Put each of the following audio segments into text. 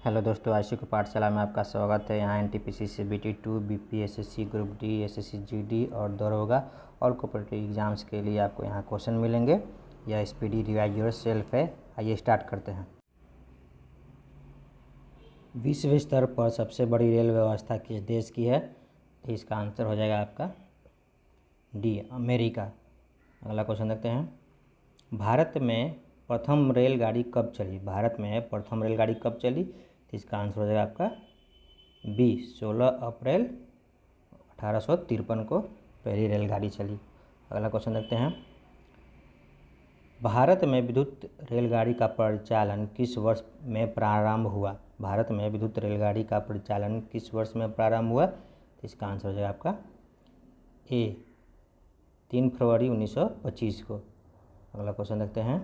Hello दोस्तों, IC की पाठशाला में आपका स्वागत है। यहाँ NTPC CBT 2, BPSSC group D, SSC GD और दरोगा और कॉम्पिटिटिव एग्जाम्स के लिए आपको यहाँ क्वेश्चन मिलेंगे। यह स्पीडी रिवाइज योर सेल्फ है। आइए स्टार्ट करते हैं। विश्व स्तर पर सबसे बड़ी रेल व्यवस्था किस देश की है? तो इसका आंसर हो जाएगा आपका डी, अमेरिका। अगला क्वेश्चन देखते हैं। भारत में प्रथम रेलगाड़ी कब चली? भारत में प्रथम रेलगाड़ी कब चली? तो इसका आंसर हो जाएगा आपका बी, 16 अप्रैल 1853 को पहली रेलगाड़ी चली। अगला क्वेश्चन देखते हैं। भारत में विद्युत रेलगाड़ी का परिचालन किस वर्ष में प्रारंभ हुआ? भारत में विद्युत रेलगाड़ी का परिचालन किस वर्ष में प्रारंभ हुआ? तो इसका आंसर हो जाएगा आपका ए, 3 फरवरी 1925 को। अगला क्वेश्चन देखते हैं।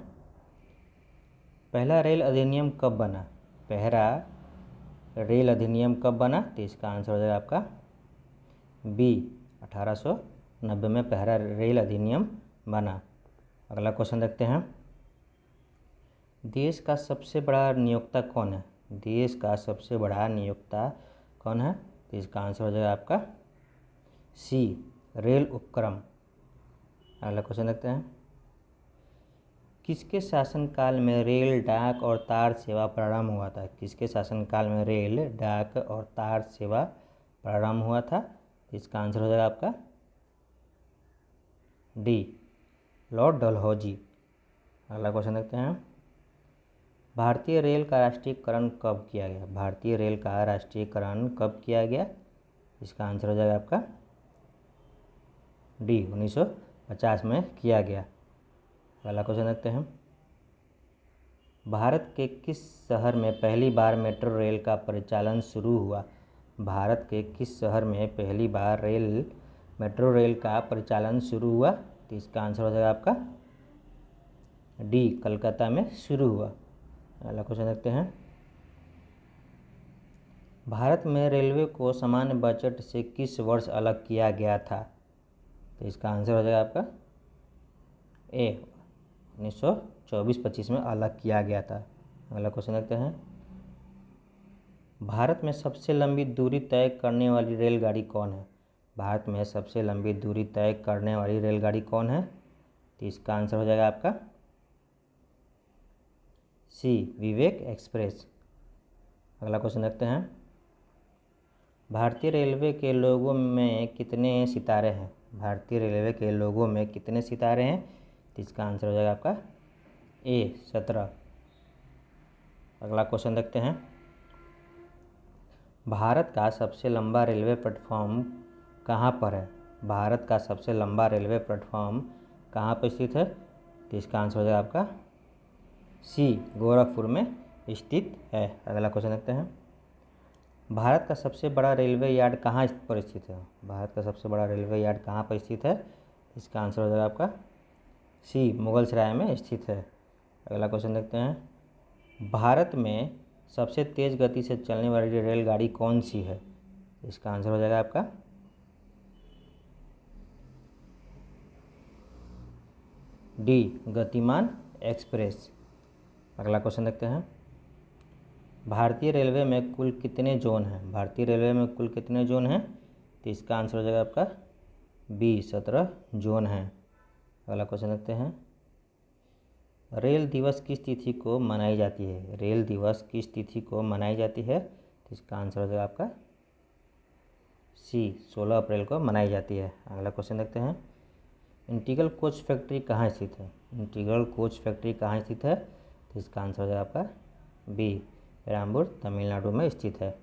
पहला रेल अधिनियम कब बना? पहला रेल अधिनियम कब बना? तो इसका आंसर हो जाएगा आपका बी, 1890 में पहला रेल अधिनियम बना। अगला क्वेश्चन देखते हैं। देश का सबसे बड़ा नियोक्ता कौन है? देश का सबसे बड़ा नियोक्ता कौन है? तो इसका आंसर हो जाएगा आपका सी, रेल उपक्रम। अगला क्वेश्चन देखते हैं। किसके शासनकाल में रेल, डाक और तार सेवा प्रारंभ हुआ था? किसके शासनकाल में रेल, डाक और तार सेवा प्रारंभ हुआ था? इसका आंसर हो जाएगा आपका डी, लॉर्ड डलहौजी। अगला क्वेश्चन देखते हैं। भारतीय रेल का राष्ट्रीयकरण कब किया गया? भारतीय रेल का राष्ट्रीयकरण कब किया गया? इसका आंसर हो जाएगा आपका डी, 1950 में किया गया। अगला क्वेश्चन देखते हैं। भारत के किस शहर में पहली बार मेट्रो रेल का परिचालन शुरू हुआ? भारत के किस शहर में पहली बार मेट्रो रेल का परिचालन शुरू हुआ? तो इसका आंसर हो जाएगा आपका डी, कलकत्ता में शुरू हुआ। अगला क्वेश्चन देखते हैं। भारत में रेलवे को सामान्य बजट से किस वर्ष अलग किया गया था? तो इसका आंसर हो जाएगा आपका ए, 1924-25 में अलग किया गया था। अगला क्वेश्चन देखते हैं। भारत में सबसे लंबी दूरी तय करने वाली रेलगाड़ी कौन है? भारत में सबसे लंबी दूरी तय करने वाली रेलगाड़ी कौन है? तो इसका आंसर हो जाएगा आपका सी, विवेक एक्सप्रेस। अगला क्वेश्चन देखते हैं। भारतीय रेलवे के लोगो में कितने सितारे हैं? भारतीय रेलवे के लोगो में कितने सितारे हैं? तो इसका आंसर हो जाएगा आपका ए, 17। अगला क्वेश्चन देखते हैं। भारत का सबसे लंबा रेलवे प्लेटफॉर्म कहाँ पर है? भारत का सबसे लंबा रेलवे प्लेटफॉर्म कहाँ पर स्थित है? तो इसका आंसर हो जाएगा आपका सी, गोरखपुर में स्थित है। अगला क्वेश्चन देखते हैं। भारत का सबसे बड़ा रेलवे यार्ड कहाँ पर स्थित है? भारत का सबसे बड़ा रेलवे यार्ड कहाँ पर स्थित है? इसका आंसर हो जाएगा आपका सी, मुगलसराय में स्थित है। अगला क्वेश्चन देखते हैं। भारत में सबसे तेज़ गति से चलने वाली रेलगाड़ी कौन सी है? इसका आंसर हो जाएगा आपका डी, गतिमान एक्सप्रेस। अगला क्वेश्चन देखते हैं। भारतीय रेलवे में कुल कितने जोन हैं? भारतीय रेलवे में कुल कितने जोन हैं? तो इसका आंसर हो जाएगा आपका बी, 17 जोन हैं। अगला क्वेश्चन देखते हैं। रेल दिवस किस तिथि को मनाई जाती है? रेल दिवस किस तिथि को मनाई जाती है? तो इसका आंसर हो जाएगा आपका सी, 16 अप्रैल को मनाई जाती है। अगला क्वेश्चन देखते हैं। इंटीग्रल कोच फैक्ट्री कहाँ स्थित है? इंटीग्रल कोच फैक्ट्री कहाँ स्थित है? तो इसका आंसर हो जाएगा आपका बी, पेराम्बूर तमिलनाडु में स्थित है।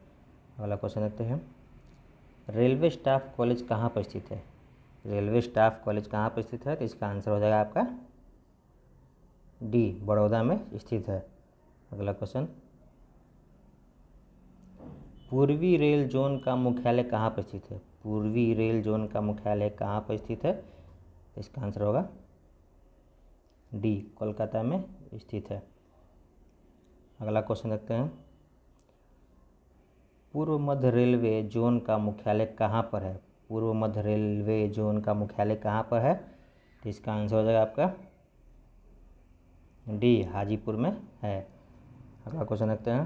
अगला क्वेश्चन देखते हैं। रेलवे स्टाफ कॉलेज कहाँ पर स्थित है? रेलवे स्टाफ कॉलेज कहाँ पर स्थित है? तो इसका आंसर हो जाएगा आपका डी, बड़ौदा में स्थित है। अगला क्वेश्चन। पूर्वी रेल जोन का मुख्यालय कहाँ पर स्थित है? पूर्वी रेल जोन का मुख्यालय कहाँ पर स्थित है? तो इसका आंसर होगा डी, कोलकाता में स्थित है। अगला क्वेश्चन देखते हैं। पूर्व मध्य रेलवे जोन का मुख्यालय कहाँ पर है? पूर्व मध्य रेलवे जोन का मुख्यालय कहाँ पर है? तो इसका आंसर हो जाएगा आपका डी, हाजीपुर में है। अगला क्वेश्चन देखते हैं।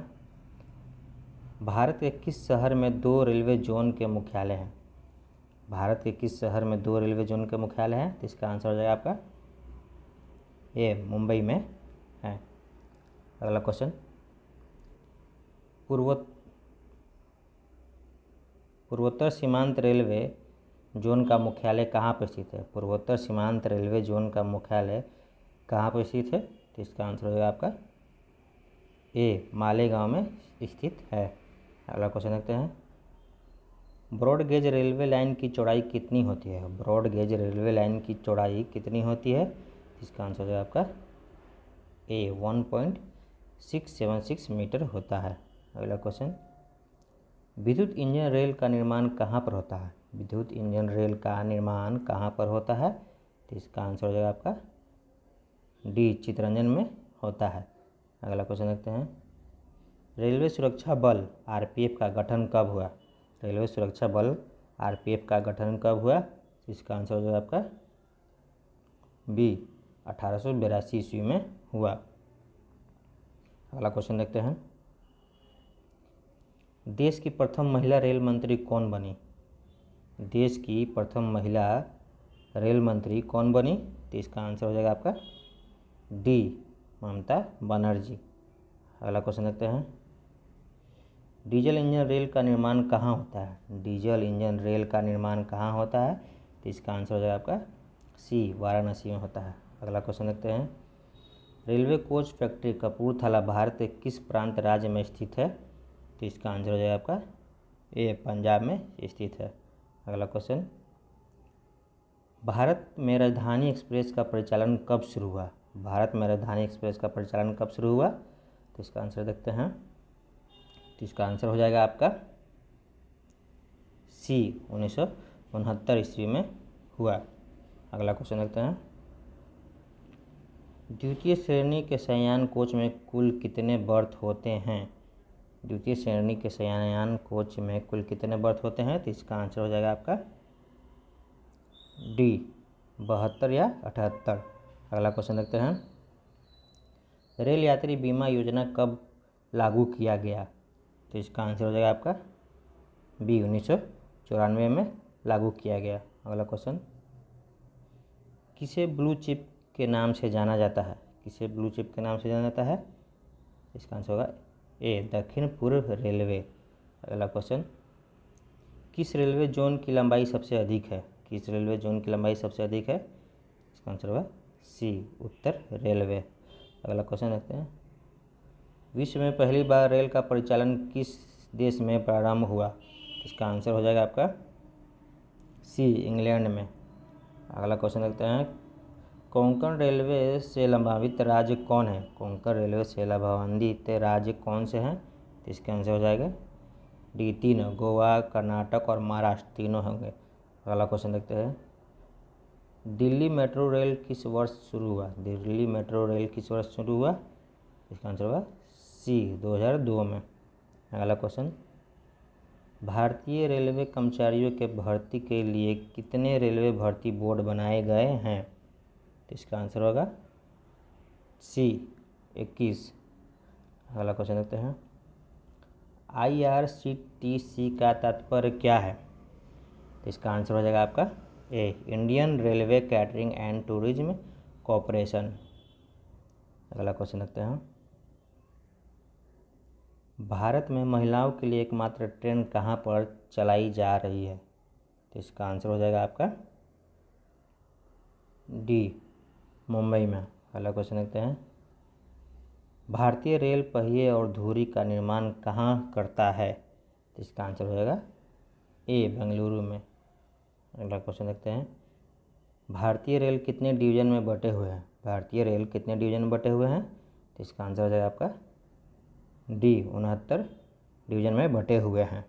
भारत के किस शहर में 2 रेलवे जोन के मुख्यालय हैं? भारत के किस शहर में 2 रेलवे जोन के मुख्यालय हैं? तो इसका आंसर हो जाएगा आपका ए, मुंबई में है। अगला क्वेश्चन, पूर्वोत्तर सीमांत रेलवे जोन का मुख्यालय कहाँ पर स्थित है? पूर्वोत्तर सीमांत रेलवे जोन का मुख्यालय कहाँ पर स्थित है? तो इसका आंसर हो जाएगा आपका ए, मालेगांव में स्थित है। अगला क्वेश्चन देखते हैं, ब्रॉड गेज रेलवे लाइन की चौड़ाई कितनी होती है? ब्रॉड गेज रेलवे लाइन की चौड़ाई कितनी होती है? इसका आंसर हो जाएगा आपका ए, 1.676 मीटर होता है। अगला क्वेश्चन, विद्युत इंजन रेल का निर्माण कहाँ पर होता है? विद्युत इंजन रेल का निर्माण कहाँ पर होता है? तो इसका आंसर हो जाएगा आपका डी, चित्तरंजन में होता है। अगला क्वेश्चन देखते हैं, रेलवे सुरक्षा बल आरपीएफ का गठन कब हुआ? रेलवे सुरक्षा बल आरपीएफ का गठन कब हुआ? इसका आंसर हो जाएगा आपका बी, 1882 ईस्वी में हुआ। अगला क्वेश्चन देखते हैं, देश की प्रथम महिला रेल मंत्री कौन बनी? देश की प्रथम महिला रेल मंत्री कौन बनी? तो इसका आंसर हो जाएगा आपका डी, ममता बनर्जी। अगला क्वेश्चन देखते हैं, डीजल इंजन रेल का निर्माण कहाँ होता है? डीजल इंजन रेल का निर्माण कहाँ होता है? तो इसका आंसर हो जाएगा आपका सी, वाराणसी में होता है। अगला क्वेश्चन देखते हैं, railway coach factory Kapurthala Bharat के किस प्रांत राज्य में स्थित है? तो इसका आंसर हो जाएगा आपका ए, पंजाब में स्थित है। अगला क्वेश्चन, भारत में राजधानी एक्सप्रेस का परिचालन कब शुरू हुआ? भारत में राजधानी एक्सप्रेस का परिचालन कब शुरू हुआ? तो इसका आंसर देखते हैं, तो इसका आंसर हो जाएगा आपका सी, 1969 ईस्वी में हुआ। अगला क्वेश्चन देखते हैं, द्वितीय श्रेणी के शयनयान कोच में कुल कितने बर्थ होते हैं? द्वितीय श्रेणी के शयनयान कोच में कुल कितने बर्थ होते हैं? तो इसका आंसर हो जाएगा आपका डी, 72 या 78। अगला क्वेश्चन देखते हैं, रेल यात्री बीमा योजना कब लागू किया गया? तो इसका आंसर हो जाएगा आपका बी, 1994 में लागू किया गया। अगला क्वेश्चन, किसे ब्लू चिप के नाम से जाना जाता है? किसे ब्लू चिप के नाम से जाना जाता है? इसका आंसर होगा ए, दक्षिण पूर्व रेलवे। अगला क्वेश्चन, किस रेलवे जोन की लंबाई सबसे अधिक है? किस रेलवे जोन की लंबाई सबसे अधिक है? इसका आंसर होगा सी, उत्तर रेलवे। अगला क्वेश्चन देखते हैं, विश्व में पहली बार रेल का परिचालन किस देश में प्रारंभ हुआ? इसका आंसर हो जाएगा आपका सी, इंग्लैंड में। अगला क्वेश्चन देखते हैं, कोंकण रेलवे से लाभान्वित राज्य कौन है? कोंकण रेलवे से लाभान्वित राज्य कौन से हैं? तो इसका आंसर हो जाएगा डी, 3, गोवा, कर्नाटक और महाराष्ट्र तीनों होंगे। अगला क्वेश्चन देखते हैं, दिल्ली मेट्रो रेल किस वर्ष शुरू हुआ? दिल्ली मेट्रो रेल किस वर्ष शुरू हुआ? इसका आंसर होगा सी, 2002 में। अगला क्वेश्चन, भारतीय रेलवे कर्मचारियों के भर्ती के लिए कितने रेलवे भर्ती बोर्ड बनाए गए हैं? तो इसका आंसर होगा सी, 21। अगला क्वेश्चन देखते हैं, IRCTC का तात्पर्य क्या है? तो इसका आंसर हो जाएगा आपका A, Indian railway catering and tourism corporation. अगला क्वेश्चन देखते हैं, भारत में महिलाओं के लिए एकमात्र ट्रेन कहाँ पर चलाई जा रही है? तो इसका आंसर हो जाएगा आपका डी, मुंबई में। अगला क्वेश्चन देखते हैं, भारतीय रेल पहिए और धुरी का निर्माण कहाँ करता है? तो इसका आंसर हो जाएगा ए, बेंगलुरु में। अगला क्वेश्चन देखते हैं, भारतीय रेल कितने डिवीजन में बटे हुए हैं? भारतीय रेल कितने डिवीजन में बटे हुए हैं? तो इसका आंसर हो जाएगा आपका डी, 69 डिवीजन में बटे हुए हैं।